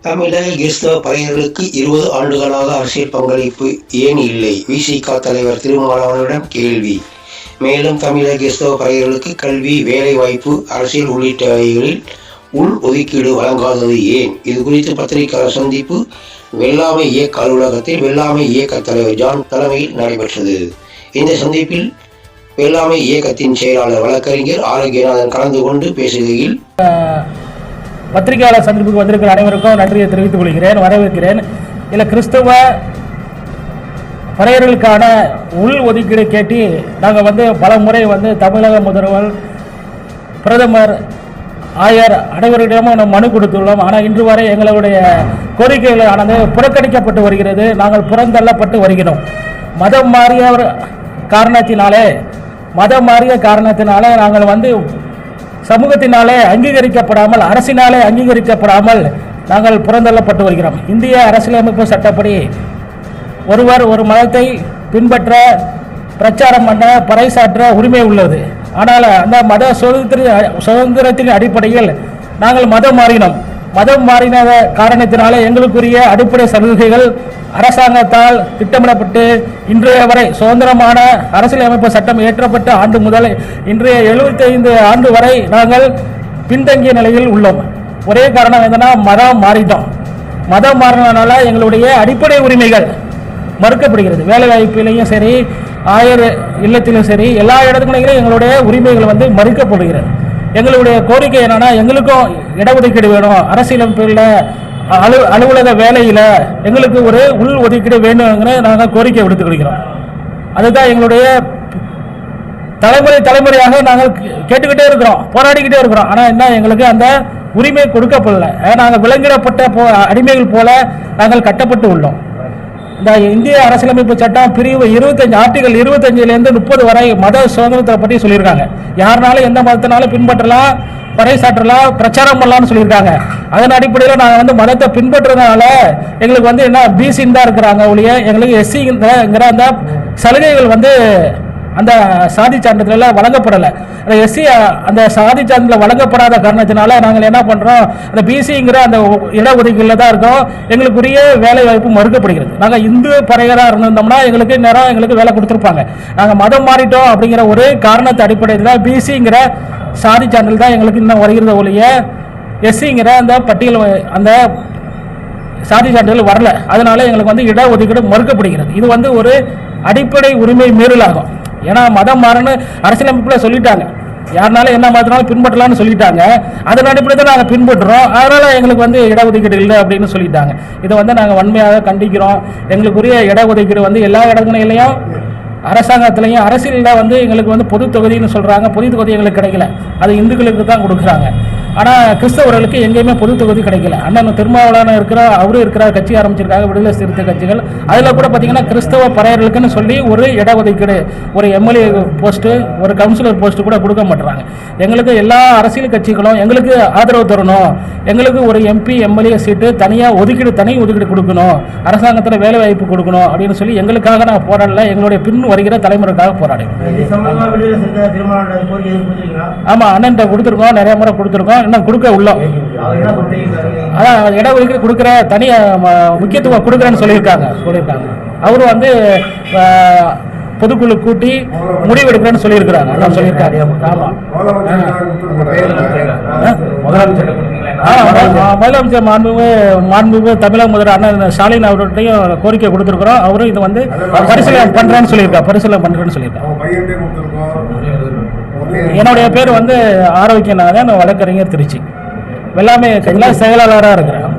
தமிழக கிறிஸ்தவ பறையர்களுக்கு 20 ஆண்டுகளாக அரசியல் பங்களிப்பு ஏன் இல்லை? விசிக தலைவர் திருமாவளவனிடம் கேள்வி. மேலும் தமிழக கிறிஸ்தவ பறையர்களுக்கு கல்வி, வேலைவாய்ப்பு, அரசியல் உள்ளிட்டவைகளில் உள் ஒதுக்கீடு வழங்காதது ஏன்? இது குறித்து பத்திரிகையாளர் சந்திப்பு வெள்ளாமை இயக்க அலுவலகத்தில் வெள்ளாமை இயக்க தலைவர் ஜான் தலைமையில் நடைபெற்றது. இந்த சந்திப்பில் வெள்ளாமை இயக்கத்தின் செயலாளர் வழக்கறிஞர் ஆரோக்கியநாதன் கலந்து கொண்டு பேசுகையில், பத்திரிகையாளர் சந்திப்புக்கு வந்திருக்கிற அனைவருக்கும் நன்றியை தெரிவித்துக் கொள்கிறேன், வரவேற்கிறேன். இதில் கிறிஸ்தவ பறையர்களுக்கான உள் ஒதுக்கீடு கேட்டு நாங்கள் பல முறை தமிழக முதல்வர், பிரதமர், ஆயர் அனைவரிடமும் மனு கொடுத்துள்ளோம். ஆனால் இன்று வரை எங்களுடைய கோரிக்கைகளானது புறக்கணிக்கப்பட்டு வருகிறது. நாங்கள் புறந்தள்ளப்பட்டு வருகிறோம். மதம் மாறிய காரணத்தினாலே நாங்கள் சமூகத்தினாலே அங்கீகரிக்கப்படாமல், அரசினாலே அங்கீகரிக்கப்படாமல் நாங்கள் புறந்தள்ளப்பட்டு வருகிறோம். இந்திய அரசியலமைப்பு சட்டப்படி ஒருவர் ஒரு மதத்தை பின்பற்ற, பிரச்சாரம் பண்ண, பறைசாற்ற உரிமை உள்ளது. ஆனால் அந்த மத சுதந்திரத்தின் அடிப்படையில் நாங்கள் மதம் மாறினோம். மதம் மாறின காரணத்தினாலே எங்களுக்குரிய அடிப்படை சலுகைகள் அரசாங்கத்தால் திட்டமிடப்பட்டு இன்றைய வரை சுதந்திரமான அரசியலமைப்பு சட்டம் இயற்றப்பட்ட ஆண்டு முதல் இன்றைய 75 ஆண்டு வரை நாங்கள் பின்தங்கிய நிலையில் உள்ளோம். ஒரே காரணம் என்னன்னா, மதம் மாறிட்டோம். மதம் மாறினால எங்களுடைய அடிப்படை உரிமைகள் மறுக்கப்படுகிறது. வேலை வாய்ப்பிலையும் சரி, ஆயர் இல்லத்திலும் சரி, எல்லா இடத்துலையும் எங்களுடைய உரிமைகள் மறுக்கப்படுகிறது. எங்களுடைய கோரிக்கை என்னன்னா, எங்களுக்கும் இடஒதுக்கீடு வேணும். அரசியலமைப்பில் அலுவலக வேலையில் எங்களுக்கு ஒரு உள் ஒதுக்கீடு வேண்டும்ங்கிற நாங்கள் கோரிக்கை விடுத்துக் கொள்கிறோம். அதுதான் எங்களுடைய தலைமுறையாக நாங்கள் கேட்டுக்கிட்டே இருக்கிறோம், போராடிக்கிட்டே இருக்கிறோம். ஆனால் என்ன, எங்களுக்கு அந்த உரிமை கொடுக்கப்படலை. நாங்கள் விலங்கிடப்பட்ட அடிமைகள் போல நாங்கள் கட்டப்பட்டு உள்ளோம். இந்த இந்திய அரசியலமைப்பு சட்டம் பிரிவு 25 ஆர்டிகல் 25லேருந்து 30 வரை மத சுதந்திரத்தை பற்றி சொல்லியிருக்காங்க. யாருனாலும் எந்த மதத்தினாலும் பின்பற்றலாம், பறைசாற்றலாம், பிரச்சாரம் பண்ணலாம்னு சொல்லியிருக்காங்க. அதன் அடிப்படையில் நாங்கள் மதத்தை பின்பற்றுறதுனால எங்களுக்கு என்ன பிசின்னு தான் இருக்கிறாங்க ஒழிய எங்களுக்கு எஸ்சிங்கிற அந்த சலுகைகள் அந்த சாதி சான்றிதழில் வழங்கப்படலை. அந்த எஸ்சி அந்த சாதி சான்றிதழ் வழங்கப்படாத காரணத்தினால நாங்கள் என்ன பண்ணுறோம், அந்த பிசிங்கிற அந்த இடஒதுக்கீட்டில் தான் இருக்கோம். எங்களுக்குரிய வேலை வாய்ப்பு மறுக்கப்படுகிறது. நாங்கள் இந்து பறையராக இருந்திருந்தோம்னா எங்களுக்கு வேலை கொடுத்துருப்பாங்க. நாங்கள் மதம் மாறிட்டோம் அப்படிங்கிற ஒரு காரணத்தை அடிப்படையில் தான் பிசிங்கிற சாதி சான்றிதழ் தான் எங்களுக்கு இன்னும் வருகிறது ஒழிய எஸ்சிங்கிற அந்த பட்டியல் அந்த சாதி சான்றிதழ் வரல. அதனால எங்களுக்கு இடஒதுக்கீடு மறுக்கப்படுகிறது. இது ஒரு அடிப்படை உரிமை மீறலாகும். ஏன்னா மதம் மாறன்னு அரசியலமைப்பில் சொல்லிட்டாங்க, யாருனாலும் என்ன மதத்தினாலும் பின்பற்றலாம்னு சொல்லிட்டாங்க. அதன் அடிப்படையில் தான் நாங்கள் பின்பற்றுறோம். அதனால் எங்களுக்கு இடஒதுக்கீடு இல்லை அப்படின்னு சொல்லிட்டாங்க. இதை நாங்கள் வன்மையாக கண்டிக்கிறோம். எங்களுக்குரிய இடஒதுக்கீடு எல்லா இடங்களையும் அரசாங்கத்திலையும் அரசியலில் எங்களுக்கு பொது தொகுதின்னு சொல்கிறாங்க. பொது தொகுதி எங்களுக்கு கிடைக்கல, அது இந்துக்களுக்கு தான் கொடுக்குறாங்க. ஆனால் கிறிஸ்தவர்களுக்கு எங்கேயுமே பொது தொகுதி கிடைக்கல. அண்ணன் திருமாவளவன் அவரும் இருக்கிறார், கட்சி ஆரம்பிச்சிருக்காங்க, விடுதலை சிறுத்தை கட்சிகள். அதில் கூட பார்த்தீங்கன்னா கிறிஸ்தவ பறையர்களுக்குன்னு சொல்லி ஒரு இடஒதுக்கீடு, ஒரு எம்எல்ஏ போஸ்ட்டு, ஒரு கவுன்சிலர் போஸ்ட்டு கூட கொடுக்க மாட்டுறாங்க. எங்களுக்கு எல்லா அரசியல் கட்சிகளும் எங்களுக்கு ஆதரவு தரணும், எங்களுக்கு ஒரு எம்பி எம்எல்ஏ சீட்டு தனியாக தனி ஒதுக்கீடு கொடுக்கணும், அரசாங்கத்தில் வேலை வாய்ப்பு கொடுக்கணும் அப்படின்னு சொல்லி எங்களுக்காக நான் போராடல, எங்களுடைய பின் வருகிற தலைமுறைக்காக போராடுவோம். ஆமாம், அண்ணன் கொடுத்துருக்கோம், நிறைய முறை கொடுத்துருக்கோம், இன்னும் கொடுக்க உள்ளோம். அதான் இடஒதுக்கீடு கொடுக்குற தனி முக்கியத்துவம் கொடுக்குறேன்னு சொல்லியிருக்காங்க. அவரும் பொதுக்குழு கூட்டி முடிவெடுக்கிறேன்னு சொல்லியிருக்கிறாங்க. அதான் சொல்லியிருக்காரு. ஆமாம், முதலமைச்சர் மாண்புமிகு தமிழக முதல்வர் அண்ணன் ஸ்டாலின் அவர்கிட்டையும் கோரிக்கை கொடுத்துருக்குறோம். அவரும் இது பரிசீலனை பண்ணுறேன்னு சொல்லியிருக்காங்க. என்னுடைய பேர் ஆரோக்கியநாதன், வழக்கறிஞர், திருச்சி. வெள்ளாமை செயலாளராக இருக்கிறேன்.